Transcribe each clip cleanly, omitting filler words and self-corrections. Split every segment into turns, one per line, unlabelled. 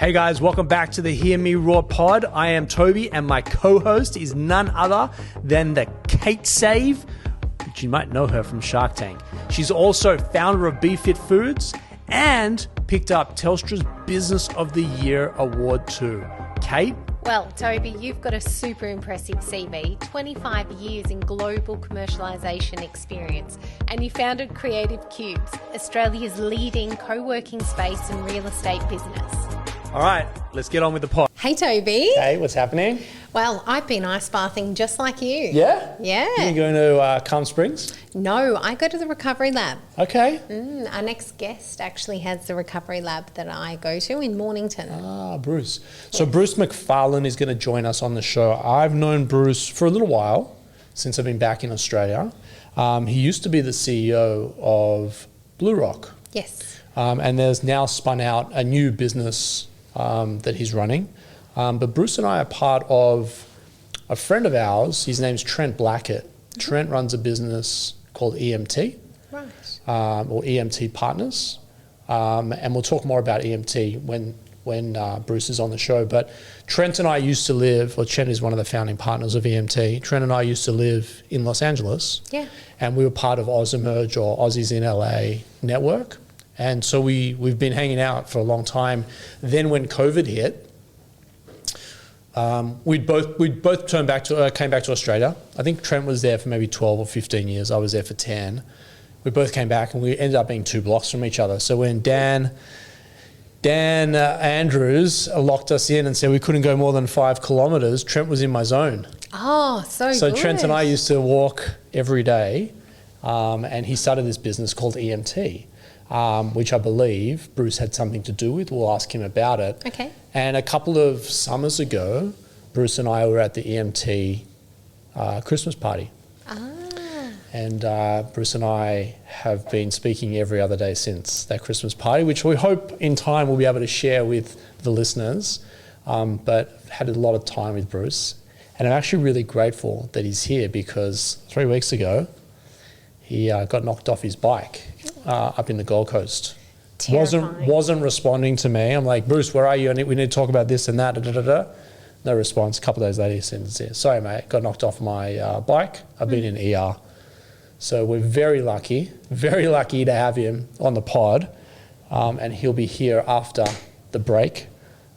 Hey guys, welcome back to the Hear Me Roar pod. I am Tobi and my co-host is none other than the Kate Save, which you might know her from Shark Tank. She's also founder of BeFit Foods and picked up Telstra's Business of the Year award too. Kate?
Well, Tobi, you've got a super impressive CV, 25 years in global commercialisation experience, and you founded Creative Cubes, Australia's leading co-working space and real estate business.
All right, let's get on with the pod.
Hey, Tobi.
Hey, what's happening?
Well, I've been ice bathing just like you.
Yeah?
Yeah.
You going to Calm Springs?
No, I go to the recovery lab.
Okay.
Our next guest actually has the recovery lab that I go to in Mornington.
Ah, Bruce. So Bruce McFarlane is going to join us on the show. I've known Bruce for a little while, since I've been back in Australia. He used to be the CEO of Blue Rock.
Yes.
And there's now spun out a new business that he's running. But Bruce and I are part of a friend of ours. His name's Trent Blackett. Trent runs a business called EMT,
Right.
or EMT Partners. And we'll talk more about EMT when Bruce is on the show. But Trent and I used to live, or Trent is one of the founding partners of EMT. Trent and I used to live in Los Angeles.
Yeah.
And we were part of Ausemerge, or Aussies in LA network. And so we've been hanging out for a long time. Then when COVID hit, we'd both came back to Australia. I think Trent was there for maybe 12 or 15 years. I was there for 10. We both came back and we ended up being 2 blocks from each other. So when Dan Andrews locked us in and said we couldn't go more than 5 kilometers, Trent was in my zone.
Oh, so
So
good.
Trent and I used to walk every day, and he started this business called EMT. Which I believe Bruce had something to do with. We'll ask him about it.
Okay.
And a couple of summers ago, Bruce and I were at the EMT Christmas party.
Ah.
And Bruce and I have been speaking every other day since that Christmas party, which we hope in time we'll be able to share with the listeners. But had a lot of time with Bruce. And I'm actually really grateful that he's here because 3 weeks ago, he got knocked off his bike up in the Gold Coast.
Terrifying.
Wasn't responding to me. I'm like, Bruce, where are you? We need to talk about this and that. Da, da, da, da. No response. A couple of days later, he says, sorry, mate, got knocked off my bike. I've been in ER. So we're very lucky to have him on the pod. And he'll be here after the break,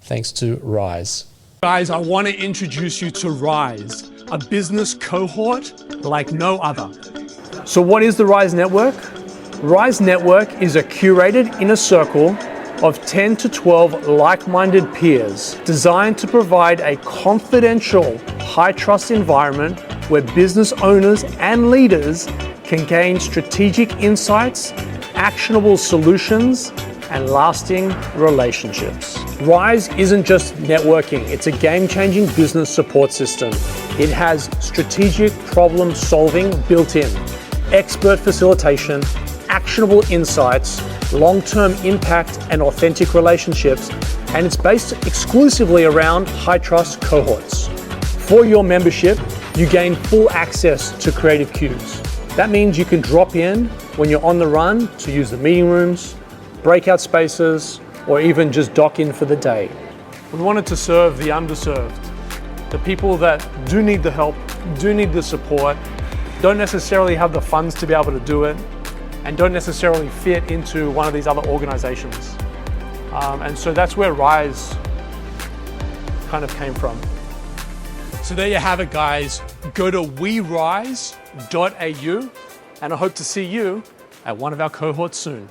thanks to Rise. Guys, I want to introduce you to Rise, a business cohort like no other. So what is the Rise Network? Rise Network is a curated inner circle of 10 to 12 like-minded peers designed to provide a confidential, high-trust environment where business owners and leaders can gain strategic insights, actionable solutions, and lasting relationships. Rise isn't just networking, it's a game-changing business support system. It has strategic problem solving built in, expert facilitation, actionable insights, long-term impact and authentic relationships, and it's based exclusively around high-trust cohorts. For your membership, you gain full access to Creative Cubes. That means you can drop in when you're on the run to use the meeting rooms, breakout spaces, or even just dock in for the day. We wanted to serve the underserved, the people that do need the help, do need the support, don't necessarily have the funds to be able to do it, and don't necessarily fit into one of these other organizations. And so that's where Rise kind of came from. So there you have it, guys. Go to werise.au, and I hope to see you at one of our cohorts soon.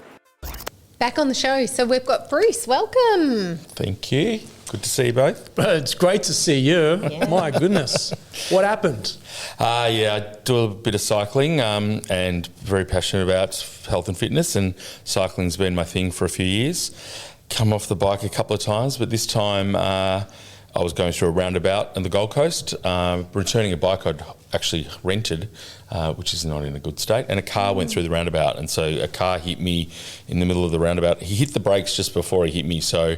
Back on the show. So we've got Bruce. Welcome.
Thank you. Good to see you both.
It's great to see you.
Yeah.
My goodness. What happened?
I do a bit of cycling and very passionate about health and fitness, and cycling's been my thing for a few years. Come off the bike a couple of times, but this time I was going through a roundabout on the Gold Coast, returning a bike I'd actually rented, which is not in a good state, and a car went through the roundabout, and so a car hit me in the middle of the roundabout. He hit the brakes just before he hit me, so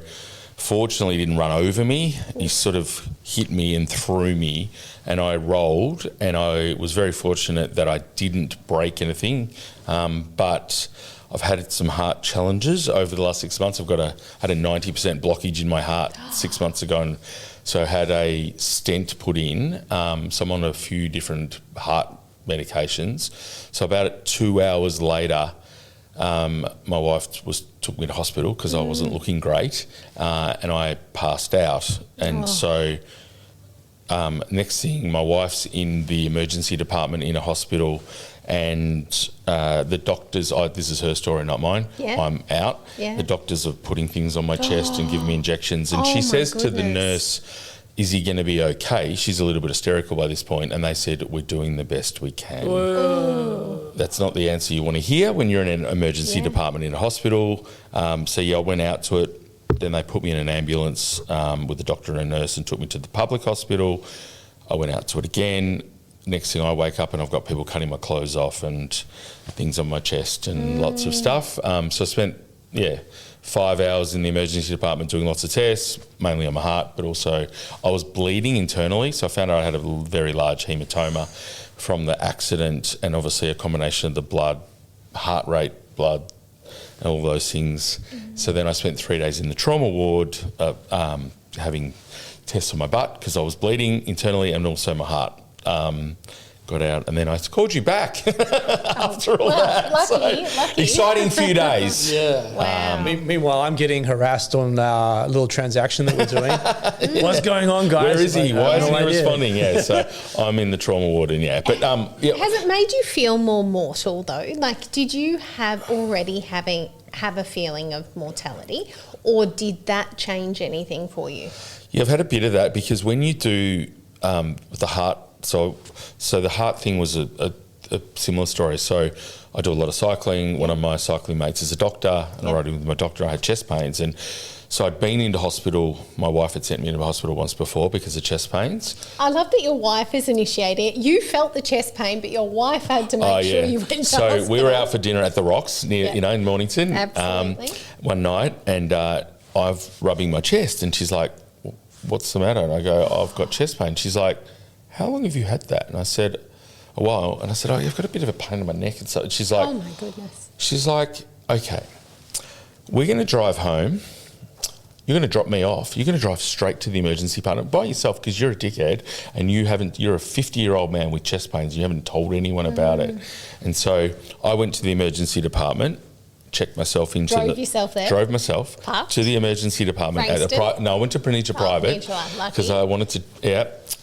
fortunately he didn't run over me. He sort of hit me and threw me, and I rolled, and I was very fortunate that I didn't break anything, but I've had some heart challenges over the last 6 months. Had a 90% blockage in my heart 6 months ago, and so I had a stent put in. So I'm on a few different heart medications. So about 2 hours later, my wife took me to hospital because I wasn't looking great, and I passed out. And so next thing, my wife's in the emergency department in a hospital, and the doctors, this is her story, not mine, I'm out. The doctors are putting things on my chest and giving me injections, and she says to the nurse, is he going to be okay? She's a little bit hysterical by this point, and they said, we're doing the best we can. Whoa. That's not the answer you want to hear when you're in an emergency department in a hospital. So I went out to it. Then they put me in an ambulance with a doctor and a nurse and took me to the public hospital. I went out to it again. Next thing I wake up and I've got people cutting my clothes off and things on my chest and lots of stuff. So I spent, 5 hours in the emergency department doing lots of tests, mainly on my heart, but also I was bleeding internally. So I found out I had a very large hematoma from the accident, and obviously a combination of the blood, heart rate, blood, and all those things. So then I spent 3 days in the trauma ward having tests on my butt because I was bleeding internally, and also my heart got out. And then I called you back after all that.
Lucky.
Exciting few days.
Wow.
Meanwhile, I'm getting harassed on a little transaction that we're doing. What's going on, guys?
Where is he? Why isn't he responding? So I'm in the trauma ward, and but
has it made you feel more mortal though? Like, did you have a feeling of mortality, or did that change anything for you?
Yeah, I've had a bit of that because when you do the heart, so the heart thing was a similar story. So I do a lot of cycling. One of my cycling mates is a doctor, and I rode with my doctor. I had chest pains, and so I'd been into hospital. My wife had sent me into hospital once before because of chest pains.
I love that your wife is initiating it. You felt the chest pain, but your wife had to make sure you went to hospital.
So we were out for dinner at the Rocks near, in Mornington, one night, and I'm rubbing my chest, and she's like, "What's the matter?" And I go, "I've got chest pain." She's like, "How long have you had that?" And I said, "A while." And I said, "Oh, you've got a bit of a pain in my neck." And so she's like,
"Oh my goodness." She's
like, "Okay, we're going to drive home. You're going to drop me off. You're going to drive straight to the emergency department by yourself because you're a dickhead and you're a 50-year-old man with chest pains. You haven't told anyone about it." And so I went to the emergency department, checked myself into
Drove yourself there?
Drove myself to the emergency department. I went to Peninsula Private because I wanted to,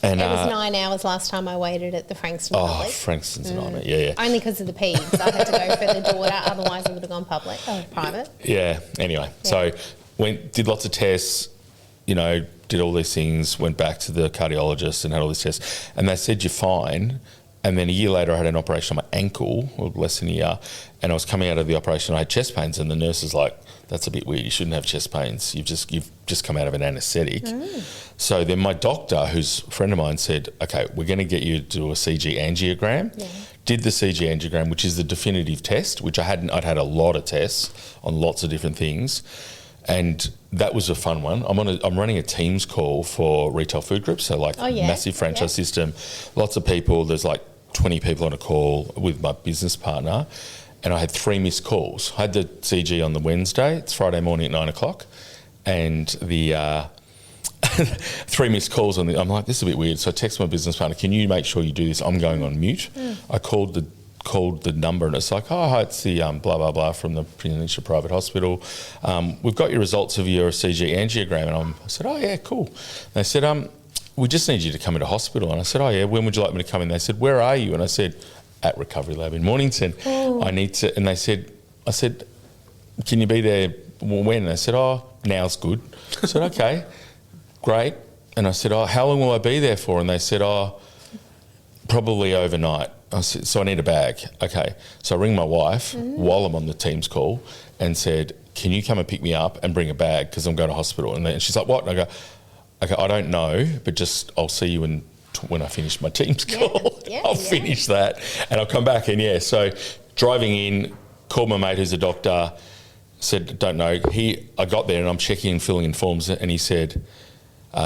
And
it was 9 hours last time I waited at the Frankston Public.
Frankston's a nightmare,
Only because of the peds. I had to go for the daughter, otherwise I would have gone private.
Anyway, so did lots of tests, did all these things, went back to the cardiologist and had all these tests, and they said, "You're fine." And then a year later, I had an operation on my ankle, or less than a year, and I was coming out of the operation, I had chest pains, and the nurse was like, "That's a bit weird, you shouldn't have chest pains, you've just come out of an anaesthetic." So then my doctor, who's a friend of mine, said, "Okay, we're going to get you to do a CG angiogram." Did the CG angiogram, which is the definitive test, which I'd had a lot of tests on lots of different things. And that was a fun one. I'm running a Teams call for retail food groups, so massive franchise system, lots of people. There's 20 people on a call with my business partner, and I had 3 missed calls. I had the CG on the Wednesday. It's Friday morning at 9 o'clock, and the 3 missed calls on I'm like, this is a bit weird. So I text my business partner, "Can you make sure you do this? I'm going on mute." I called the number, and it's like, "Oh, hi, it's the blah, blah, blah from the Peninsula Private Hospital. We've got your results of your CG angiogram." And I said, "Oh, yeah, cool." And they said, "We just need you to come into hospital." And I said, "Oh, yeah, when would you like me to come in?" They said, "Where are you?" And I said, "At Recovery Lab in Mornington." I need to, and I said, "Can you be there when?" And they said, "Oh, now's good." I said, "Okay, great." And I said, "Oh, how long will I be there for?" And they said, "Oh, probably overnight." I said, "So I need a bag." Okay. So I ring my wife while I'm on the Teams call and said, "Can you come and pick me up and bring a bag because I'm going to hospital?" And she's like, "What?" And I go, "Okay, I don't know, but I'll see you when I finish my Teams call. I'll finish that and I'll come back." And so driving in, called my mate who's a doctor, said, "Don't know." I got there and I'm checking and filling in forms, and he said,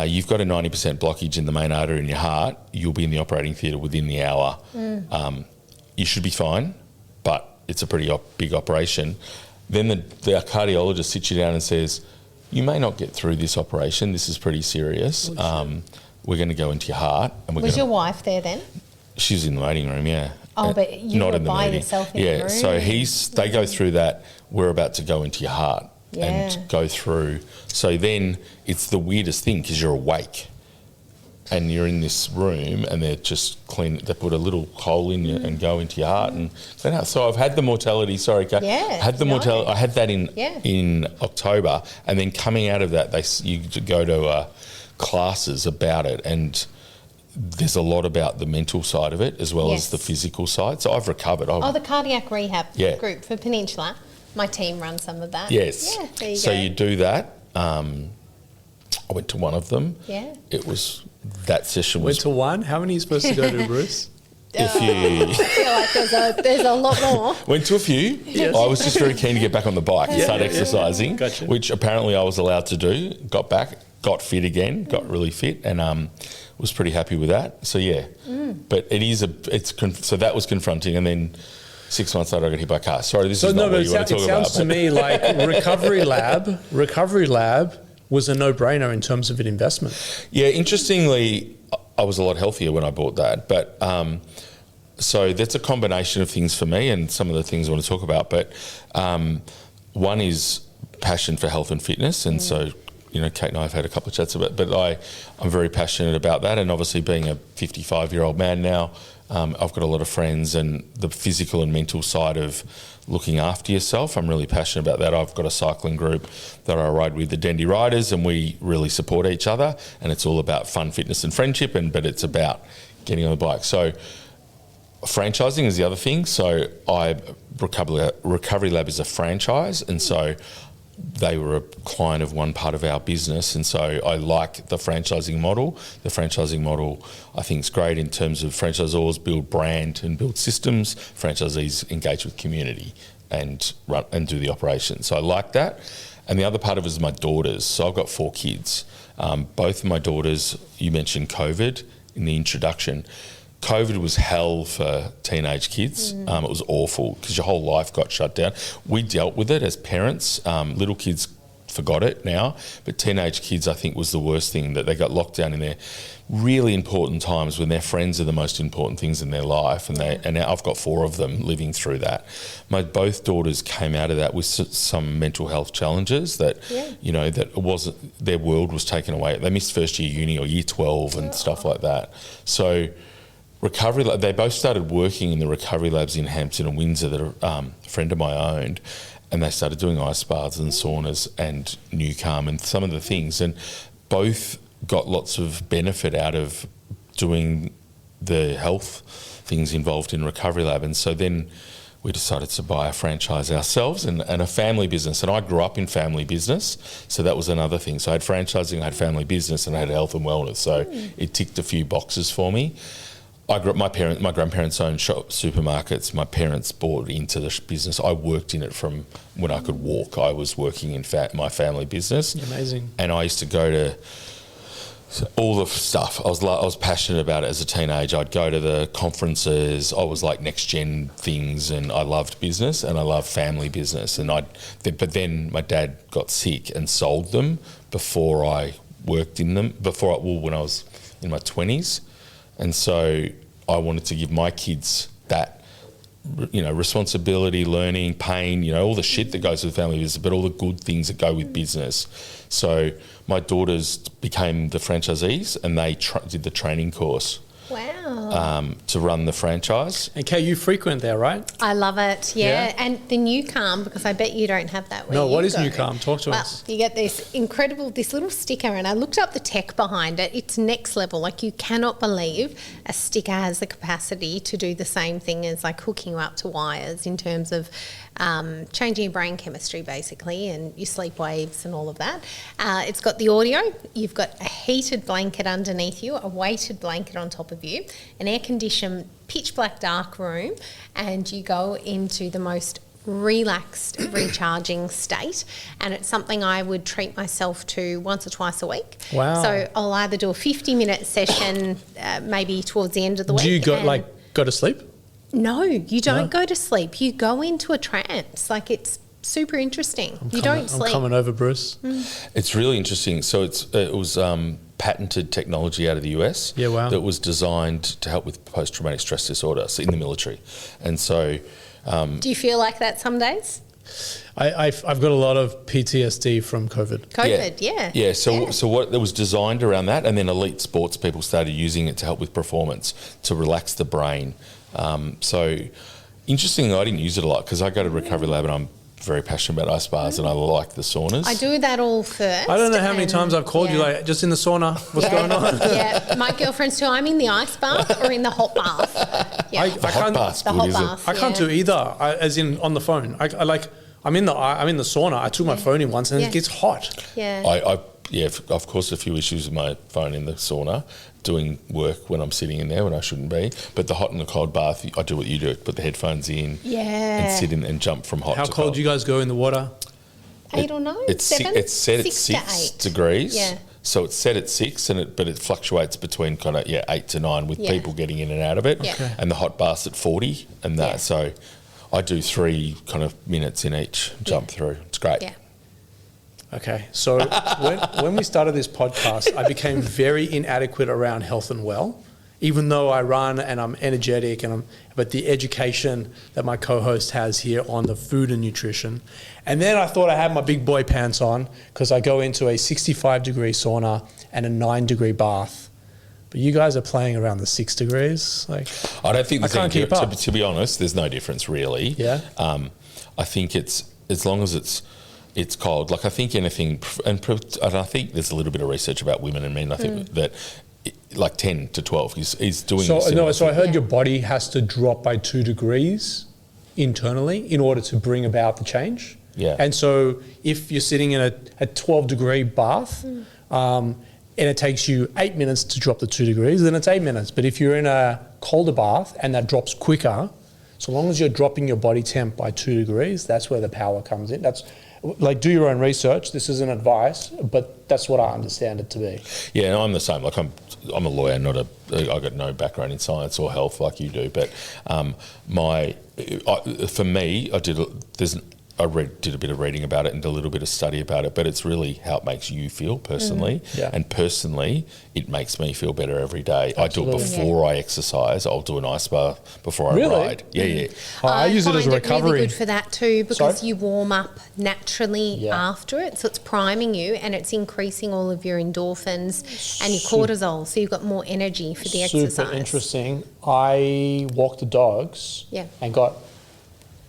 "You've got a 90% blockage in the main artery in your heart. You'll be in the operating theatre within the hour. You should be fine, but it's a pretty big operation. Then the cardiologist sits you down and says, you may not get through this operation. This is pretty serious. We're going to go into your heart. And
Was your wife there then?
She was in the waiting room, yeah.
Oh, but you
not
were
in the
by
meeting.
yourself in the room.
So they go through that. We're about to go into your heart and go through. So then it's the weirdest thing because you're awake and you're in this room and they're just clean. They put a little hole in you and go into your heart and clean out. So I've had the mortality. Sorry, Kate.
Yeah.
I had that in October, and then coming out of that, you go to classes about it, and there's a lot about the mental side of it as well as the physical side. So I've recovered.
The cardiac rehab group for Peninsula. My team runs some of that.
Yes.
Yeah, there you
so
go.
you do that. I went to one of them.
Yeah.
That session was...
Went to one? How many are you supposed to go to, Bruce?
I
feel like there's a lot more.
Went to a few. Yes. I was just very keen to get back on the bike and start exercising, which apparently I was allowed to do. Got back, got fit again, got really fit, and was pretty happy with that. So but so that was confronting, and then 6 months later I got hit by a car. Sorry, this is not what you want to talk about.
It sounds to me like Recovery Lab was a no-brainer in terms of an investment.
Yeah, interestingly, I was a lot healthier when I bought that, but so that's a combination of things for me and some of the things I want to talk about. But one is passion for health and fitness, and so Kate and I have had a couple of chats about it, but I'm very passionate about that, and obviously being a 55-year-old man now, I've got a lot of friends, and the physical and mental side of looking after yourself, I'm really passionate about that. I've got a cycling group that I ride with, the Dendy Riders, and we really support each other, and it's all about fun, fitness and friendship, but it's about getting on the bike. So franchising is the other thing. So Recovery Lab is a franchise, and so they were a client of one part of our business, and so I like the franchising model. The franchising model, I think, is great in terms of franchisors build brand and build systems. Franchisees engage with community and run and do the operation. So I like that. And the other part of it is my daughters. So I've got 4 kids. Both of my daughters, you mentioned COVID in the introduction. COVID was hell for teenage kids. It was awful because your whole life got shut down. We dealt with it as parents. Little kids forgot it now, but teenage kids, I think, was the worst thing, that they got locked down in their really important times when their friends are the most important things in their life. And now I've got 4 of them living through that. Both daughters came out of that with some mental health challenges that, that it wasn't, their world was taken away. They missed first year uni or year 12 and stuff like that. So Recovery Lab, they both started working in the Recovery Labs in Hampton and Windsor that a friend of mine owned, and they started doing ice baths and saunas and New Calm and some of the things, and both got lots of benefit out of doing the health things involved in Recovery Lab. And so then we decided to buy a franchise ourselves and a family business. And I grew up in family business, so that was another thing. So I had franchising, I had family business, and I had health and wellness. So it ticked a few boxes for me. I grew up, my grandparents owned supermarkets. My parents bought into the business. I worked in it from when I could walk. I was working in my family business.
Amazing.
And I used to go to all the stuff. I was passionate about it as a teenager. I'd go to the conferences. I was like next gen things, and I loved business and I loved family business. But then my dad got sick and sold them before I worked in them. When I was in my 20s. And so I wanted to give my kids that, responsibility, learning, pain, all the shit that goes with family business, but all the good things that go with business. So my daughters became the franchisees, and they did the training course.
Wow.
To run the franchise.
And Kay, you frequent there, right?
I love it, yeah. And the New Calm, because I bet you don't have that where
No, what is
go.
New Calm? Talk to us.
You get this little sticker, and I looked up the tech behind it. It's next level. Like, you cannot believe a sticker has the capacity to do the same thing as like hooking you up to wires in terms of changing your brain chemistry, basically, and your sleep waves and all of that. It's got the audio. You've got a heated blanket underneath you, a weighted blanket on top of you, an air-conditioned pitch black dark room, and you go into the most relaxed, recharging state. And it's something I would treat myself to once or twice a week.
Wow.
So I'll either do a 50-minute session maybe towards the end of the week.
Do you go to sleep?
No, you don't go to sleep. You go into a trance. Like, it's super interesting. You don't sleep.
I'm coming over, Bruce.
It's really interesting. So it was patented technology out of the US.
Yeah, wow.
That was designed to help with post-traumatic stress disorder, so in the military. And so...
do you feel like that some days?
I've got a lot of PTSD from COVID.
Yeah.
Yeah, so what it was designed around that, and then elite sports people started using it to help with performance, to relax the brain. So interesting, I didn't use it a lot because I go to recovery lab and I'm very passionate about ice baths and I like the saunas.
I do that all first.
I don't know how many times I've called you, like, just in the sauna. What's going on?
Yeah, my girlfriend's too. I'm in the ice bath or in the hot bath. Yeah.
The hot bath's good, is it?
I can't do either, as in on the phone. I'm in the sauna. I took my phone in once and it gets hot.
Yeah.
Of course, a few issues with my phone in the sauna, doing work when I'm sitting in there when I shouldn't be. But the hot and the cold bath, I do what you do, put the headphones in and sit in and jump from hot to cold.
How cold do you guys go in the water?
8 or 9?
It's
7?
It's set at
6 to
6
8
degrees.
Yeah.
So it's set at 6, but it fluctuates between 8 to 9 with people getting in and out of it.
Yeah. Okay.
And the hot bath's at 40 and that. So I do 3 minutes in each jump through. It's great.
Yeah.
Okay, so when we started this podcast, I became very inadequate around health and well, even though I run and I'm energetic, but the education that my co-host has here on the food and nutrition. And then I thought I had my big boy pants on because I go into a 65-degree sauna and a 9-degree bath. But you guys are playing around the 6 degrees. Like,
I don't think
I can't keep up.
To be honest, there's no difference really.
Yeah.
I think it's, as long as it's cold. Like, I think anything, and I think there's a little bit of research about women and men. I think that 10 to 12 is doing.
So I heard your body has to drop by 2 degrees internally in order to bring about the change.
Yeah.
And so if you're sitting in a 12-degree bath, and it takes you 8 minutes to drop the 2 degrees, then it's 8 minutes. But if you're in a colder bath and that drops quicker, so long as you're dropping your body temp by 2 degrees, that's where the power comes in. That's like, do your own research. This isn't advice, but that's what I understand it to be. Yeah,
and I'm the same. Like, I'm a lawyer, I got no background in science or health like you do. But for me, I did a bit of reading about it and a little bit of study about it, but it's really how it makes you feel personally. Yeah. And personally, it makes me feel better every day. Absolutely. I do it before I exercise. I'll do an ice bath before I ride. Yeah.
I use it as a recovery.
I find it really good for that too, because you warm up naturally after it. So it's priming you and it's increasing all of your endorphins and your cortisol. So you've got more energy for the exercise.
Super interesting. I walked the dogs and got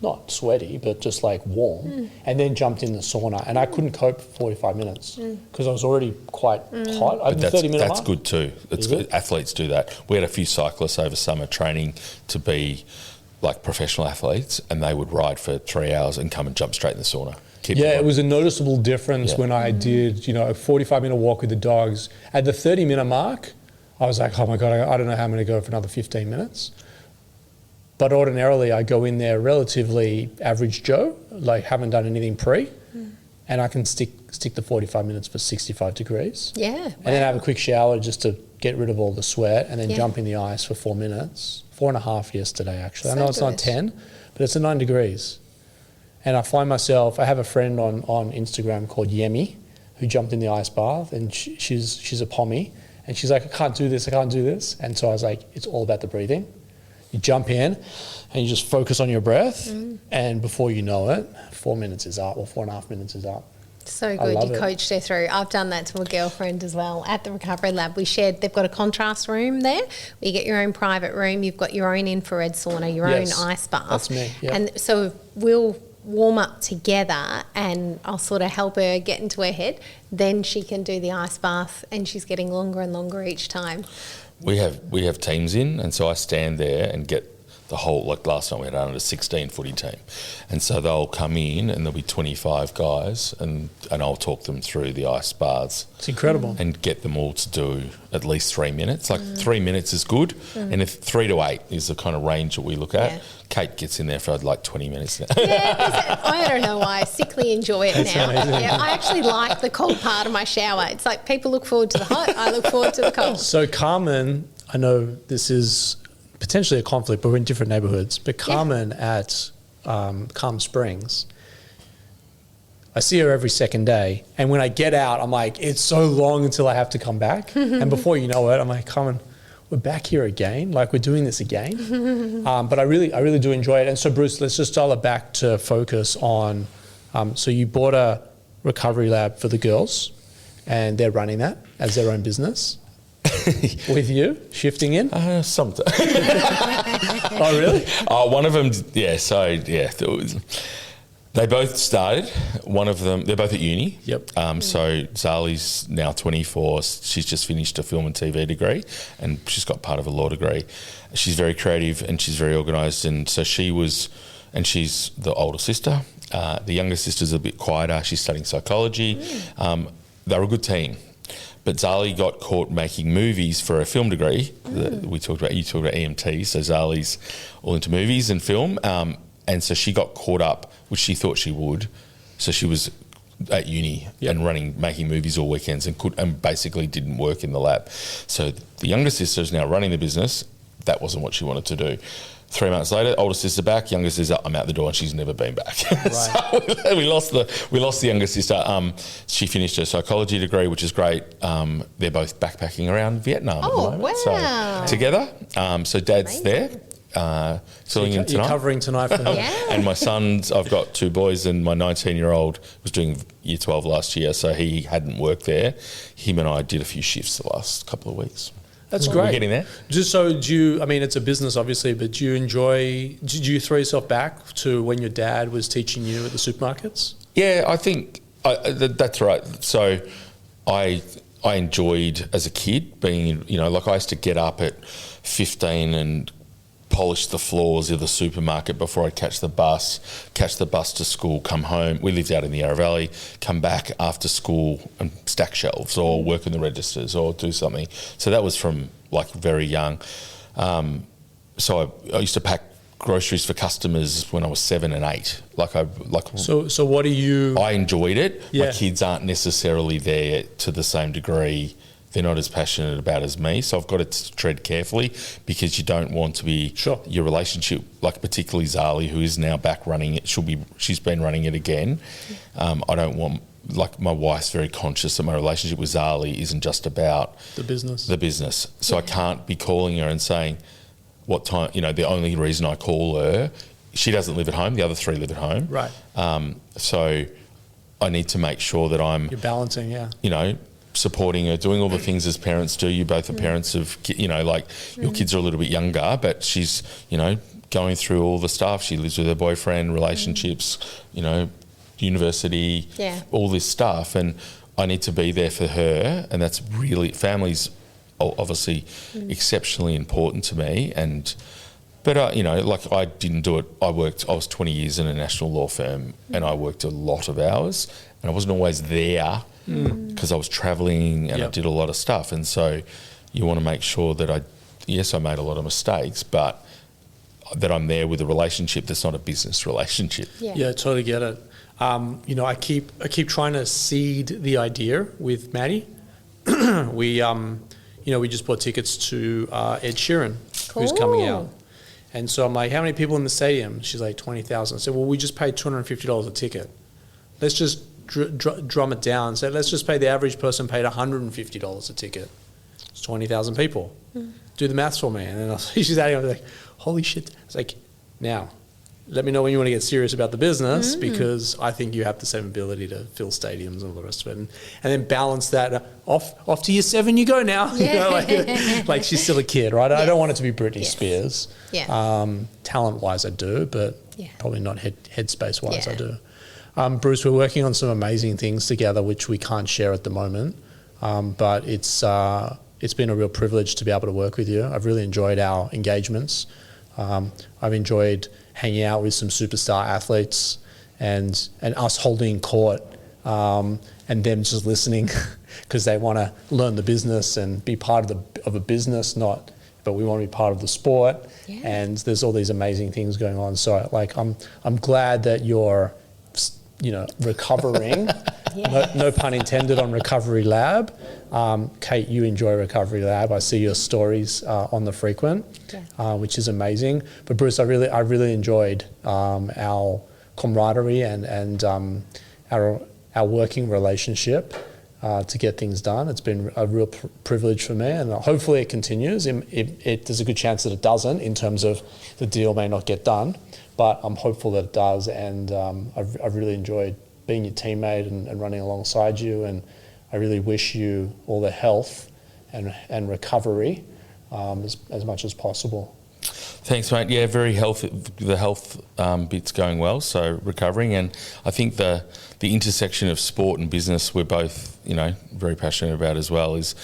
not sweaty, but just like warm, and then jumped in the sauna. And I couldn't cope for 45 minutes because I was already quite hot.
But that's good too. It's good. Athletes do that. We had a few cyclists over summer training to be like professional athletes, and they would ride for 3 hours and come and jump straight in the sauna.
It was a noticeable difference when I did, a 45-minute walk with the dogs. At the 30-minute mark, I was like, oh my God, I don't know how I'm going to go for another 15 minutes. But ordinarily, I go in there relatively average Joe, like haven't done anything pre, and I can stick the 45 minutes for 65 degrees.
Yeah.
And then have a quick shower just to get rid of all the sweat, and then jump in the ice for 4 minutes. 4.5 yesterday, actually. I know it's not 10, but it's at 9 degrees. And I find myself, I have a friend on Instagram called Yemi, who jumped in the ice bath, and she's a pommie, and she's like, I can't do this. And so I was like, it's all about the breathing. You jump in and you just focus on your breath, and before you know it, 4 minutes is up, or 4.5 minutes is up.
So good. You coached her through. I've done that to my girlfriend as well at the recovery lab. They've got a contrast room there where you get your own private room. You've got your own infrared sauna, your own ice bath.
That's me. Yep.
And so we'll warm up together and I'll sort of help her get into her head. Then she can do the ice bath, and she's getting longer and longer each time.
We have teams in, and so I stand there and get the whole, like last time we had under 16 footy team. And so they'll come in and there'll be 25 guys and I'll talk them through the ice baths.
It's incredible.
And get them all to do at least 3 minutes. Like 3 minutes is good. And if 3 to 8 is the kind of range that we look at. Yeah. Kate gets in there for like 20 minutes now.
Yeah, I don't know why. I sickly enjoy it now. Yeah, I actually like the cold part of my shower. It's like people look forward to the hot, I look forward to the cold.
So Carmen, I know this is potentially a conflict, but we're in different neighborhoods. But Carmen at Calm Springs, I see her every second day. And when I get out, I'm like, it's so long until I have to come back. And before you know it, I'm like, Carmen, we're back here again. Like, we're doing this again. But I really do enjoy it. And so, Bruce, let's just dial it back to focus on, so you bought a recovery lab for the girls, and they're running that as their own business. With you shifting in?
Sometimes.
Oh, really?
One of them, they both started. One of them, they're both at uni.
Yep.
So Zali's now 24. She's just finished a film and TV degree, and she's got part of a law degree. She's very creative and she's very organised. And so she's the older sister. The younger sister's a bit quieter. She's studying psychology. They're a good team. But Zali got caught making movies for a film degree. You talked about EMT. So Zali's all into movies and film. And so she got caught up, which she thought she would. So she was at uni and making movies all weekends and basically didn't work in the lab. So the younger sister is now running the business. That wasn't what she wanted to do. 3 months later, older sister back, younger sister, I'm out the door, and she's never been back. Right. So we lost the younger sister. She finished her psychology degree, which is great. They're both backpacking around Vietnam at the moment.
Wow.
So together. So Dad's there. Filling in tonight.
You're covering tonight for him.
And my sons, I've got 2 boys, and my 19-year-old was doing year 12 last year, so he hadn't worked there. Him and I did a few shifts the last couple of weeks.
That's great.
We're getting there.
Just so it's a business obviously, but did you throw yourself back to when your dad was teaching you at the supermarkets?
Yeah, I think that's right. So I enjoyed as a kid being, like I used to get up at 15 and polish the floors of the supermarket before I'd catch the bus to school, come home. We lived out in the Yarra Valley, come back after school and stack shelves or work in the registers or do something. So that was from like very young. So I used to pack groceries for customers when I was 7 and 8.
So what do you...
I enjoyed it.
Yeah.
My kids aren't necessarily there to the same degree. They're not as passionate about as me, so I've got to tread carefully because you don't want to be your relationship, like particularly Zali, who is now back running it. She's been running it again. I don't want, like, my wife's very conscious that my relationship with Zali isn't just about
the business.
So I can't be calling her and saying what time. The only reason I call her, she doesn't live at home. The other 3 live at home.
Right.
So I need to make sure that you're
balancing.
Supporting her, doing all the things as parents do. You both are parents of, your kids are a little bit younger, but she's, going through all the stuff. She lives with her boyfriend, relationships, university, all this stuff. And I need to be there for her. And that's really, family's obviously exceptionally important to me. But I didn't do it. I was 20 years in a national law firm and I worked a lot of hours and I wasn't always there because I was travelling and I did a lot of stuff. And so you want to make sure that I made a lot of mistakes, but that I'm there with a relationship that's not a business relationship.
Yeah, totally get it. I keep trying to seed the idea with Maddie. We just bought tickets to Ed Sheeran, who's coming out. And so I'm like, how many people in the stadium? She's like, 20,000. I said, well, we just paid $250 a ticket. Let's just drum it down. So let's just pay the average person paid $150 a ticket. It's 20,000 people. Do the maths for me. And then she's adding up, like, holy shit. It's like, now, let me know when you want to get serious about the business because I think you have the same ability to fill stadiums and all the rest of it. And then balance that off to year 7 you go now.
Yeah.
Like she's still a kid, right? I don't want it to be Britney Spears.
Yeah.
Talent-wise I do, but probably not headspace-wise I do. Bruce, we're working on some amazing things together which we can't share at the moment, but it's been a real privilege to be able to work with you. I've really enjoyed our engagements. I've enjoyed hanging out with some superstar athletes and us holding court and them just listening because they want to learn the business and be part of a business, but we want to be part of the sport. Yeah. And there's all these amazing things going on. So I'm glad that you're recovering no pun intended on Recovery Lab. Kate, you enjoy Recovery Lab. I see your stories on the frequent, which is amazing. But Bruce, I really enjoyed our camaraderie and our working relationship to get things done. It's been a real privilege for me, and hopefully it continues. There's a good chance that it doesn't, in terms of the deal may not get done, but I'm hopeful that it does, and I've really enjoyed being your teammate and running alongside you, and I really wish you all the health and recovery as much as possible.
Thanks, mate. Yeah, very healthy. The health bit's going well, so recovering, and I think the intersection of sport and business we're both, very passionate about as well, is,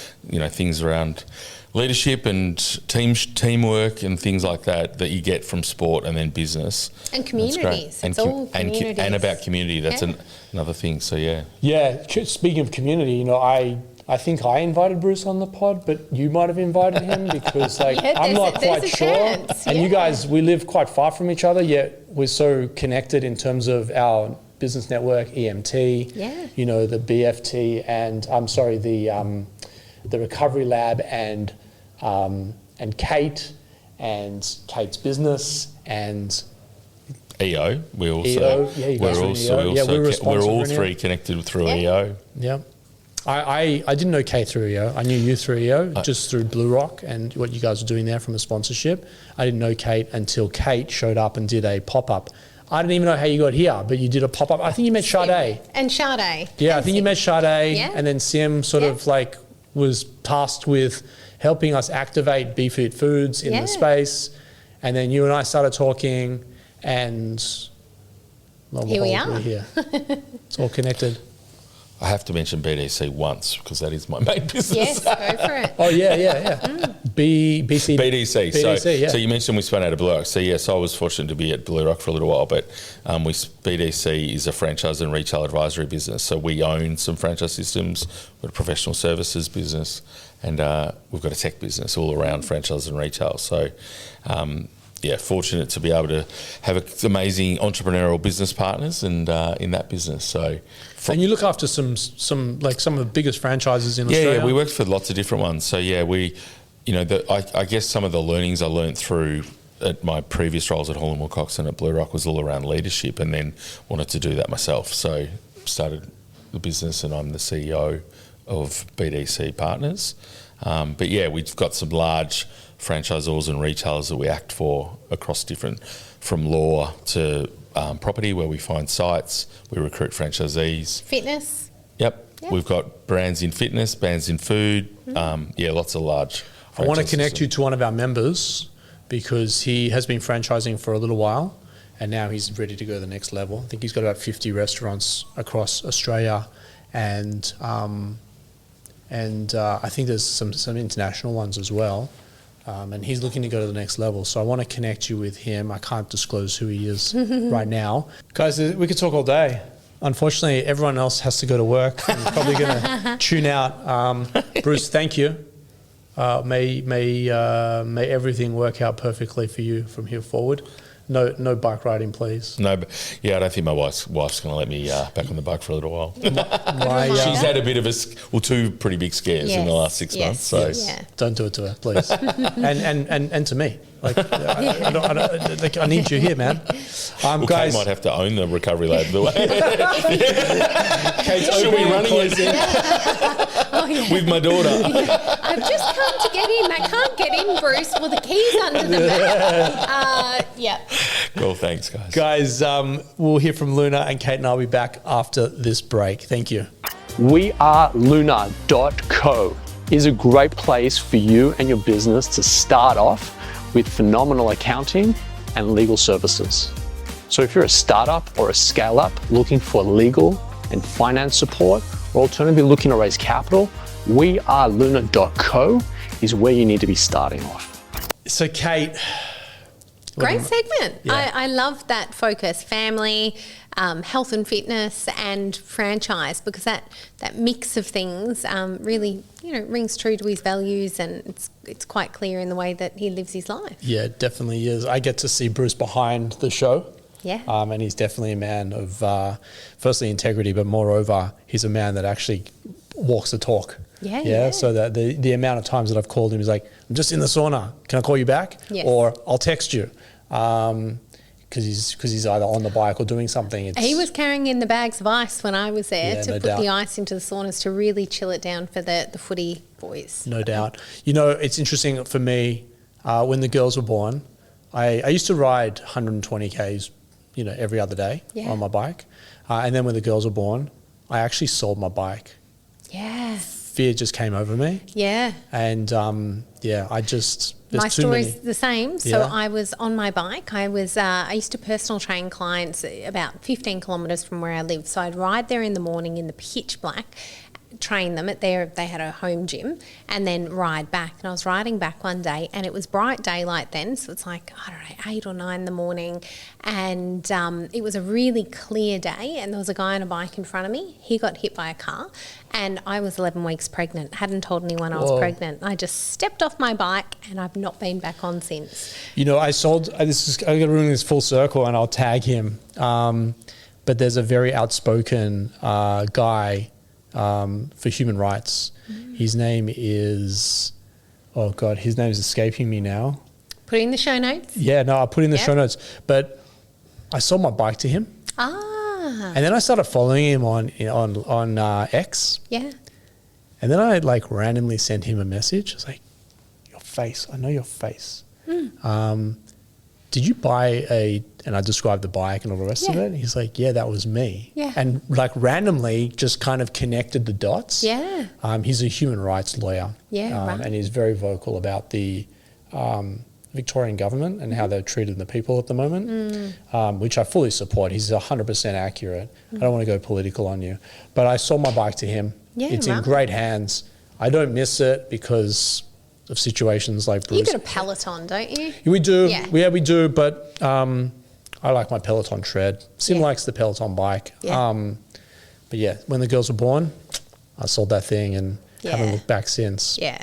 things around leadership and teamwork and things like that you get from sport and then business.
And communities. It's all communities.
And about community. That's another thing, so yeah. Yeah,
speaking of community, I think I invited Bruce on the pod, but you might have invited him because I'm not quite sure.
Chance.
And you guys, we live quite far from each other, yet we're so connected in terms of our business network, EMT, the BFT, and the Recovery Lab, and Kate, and Kate's business, and
EO. We're all three connected through EO.
Yeah. I didn't know Kate through EO. I knew you through EO, just through Blue Rock and what you guys were doing there from a sponsorship. I didn't know Kate until Kate showed up and did a pop-up. I didn't even know how you got here, but you did a pop-up. I think you met Sade.
And Sade.
Yeah, I think you met Sade, and then Sim was tasked with helping us activate BeFit Foods in the space. And then you and I started talking, and
here we are.
We're here. It's all connected.
I have to mention BDC once because that is my main business.
Yes, go for it.
Oh, yeah.
BDC. So you mentioned we spun out of Blue Rock. So yes, I was fortunate to be at Blue Rock for a little while, but BDC is a franchise and retail advisory business. So we own some franchise systems, we're a professional services business, and we've got a tech business all around franchise and retail. So fortunate to be able to have amazing entrepreneurial business partners and in that business. So,
and you look after some of the biggest franchises in Australia.
Yeah, we worked for lots of different ones. So I guess some of the learnings I learned through at my previous roles at Hall & Wilcox and at Blue Rock was all around leadership, and then wanted to do that myself. So started the business, and I'm the CEO of BDC Partners. But we've got some large franchisors and retailers that we act for across from law to property, where we find sites, we recruit franchisees.
Fitness.
Yep. We've got brands in fitness, brands in food. Lots of large.
I want to connect you to one of our members because he has been franchising for a little while, and now he's ready to go to the next level. I think he's got about 50 restaurants across Australia, and I think there's some international ones as well. And he's looking to go to the next level. So I want to connect you with him. I can't disclose who he is right now. Guys, we could talk all day. Unfortunately, everyone else has to go to work. I'm probably going to tune out. Bruce, thank you. May everything work out perfectly for you from here forward. No bike riding, please.
No, but I don't think my wife's going to let me back on the bike for a little while.
She's
had a bit of two pretty big scares in the last 6 months. So
don't do it to her, please. and to me, I need you here, man.
Guys, Kate might have to own the Recovery Lab the way.
Kate's
should be running it with my daughter.
I've just come to get in. I can't get in, Bruce. Well, the key's under the bed.
Cool, thanks, guys.
Guys, we'll hear from Luna, and Kate and I'll be back after this break. Thank you. weareluna.co is a great place for you and your business to start off with phenomenal accounting and legal services. So if you're a startup or a scale-up looking for legal and finance support, or alternatively looking to raise capital, weareluna.co is where you need to be starting off. So Kate...
Great segment. Yeah. I love that focus, family, health and fitness, and franchise, because that mix of things really rings true to his values, and it's quite clear in the way that he lives his life.
Yeah, it definitely is. I get to see Bruce behind the show.
Yeah.
And he's definitely a man of, firstly, integrity, but moreover, he's a man that actually walks the talk.
Yeah.
So that the amount of times that I've called him is like, I'm just in the sauna. Can I call you back?
Yes.
Or I'll text you. Because he's either on the bike or doing something.
He was carrying in the bags of ice when I was there to
no
put
doubt.
the ice into the saunas to really chill it down for the footy boys.
No doubt. You know, it's interesting for me, when the girls were born, I used to ride 120 Ks, every other day on my bike. And then when the girls were born, I actually sold my bike.
Yeah.
Fear just came over me.
Yeah.
And
My story's the same. So
Yeah.
I was on my bike. I used to personal train clients about 15 kilometres from where I live. So I'd ride there in the morning in the pitch black, train them they had a home gym, and then ride back. And I was riding back one day, and it was bright daylight then, so it's like, I don't know, 8 or 9 in the morning, and it was a really clear day, and there was a guy on a bike in front of me. He got hit by a car, and I was 11 weeks pregnant. Hadn't told anyone I was pregnant. I just stepped off my bike, and I've not been back on since.
I'm going to ruin this full circle, and I'll tag him. But there's a very outspoken guy for human rights. His name is, his name is escaping me now.
Put it in the show notes.
Yeah, no, I'll put it in the show notes. But I sold my bike to him. And then I started following him on X.
Yeah.
And then I randomly sent him a message. I was like, your face, I know your face. Did you buy and I described the bike and all the rest of it. He's like, yeah, that was me.
Yeah.
And randomly just kind of connected the dots.
Yeah.
He's a human rights lawyer.
Yeah, right.
And he's very vocal about the Victorian government and how they're treating the people at the moment, which I fully support. He's 100% accurate. I don't want to go political on you. But I sold my bike to him.
Yeah,
it's in great hands. I don't miss it because of situations like Bruce.
You got a Peloton, don't you?
We do.
Yeah.
We do. But I like my Peloton tread. Sim likes the Peloton bike.
Yeah.
But yeah, when the girls were born, I sold that thing and haven't looked back since.
Yeah.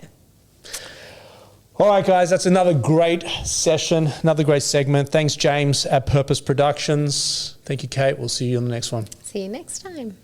All right, guys, that's another great session, another great segment. Thanks, James at Purpose Productions. Thank you, Kate. We'll see you on the next one.
See you next time.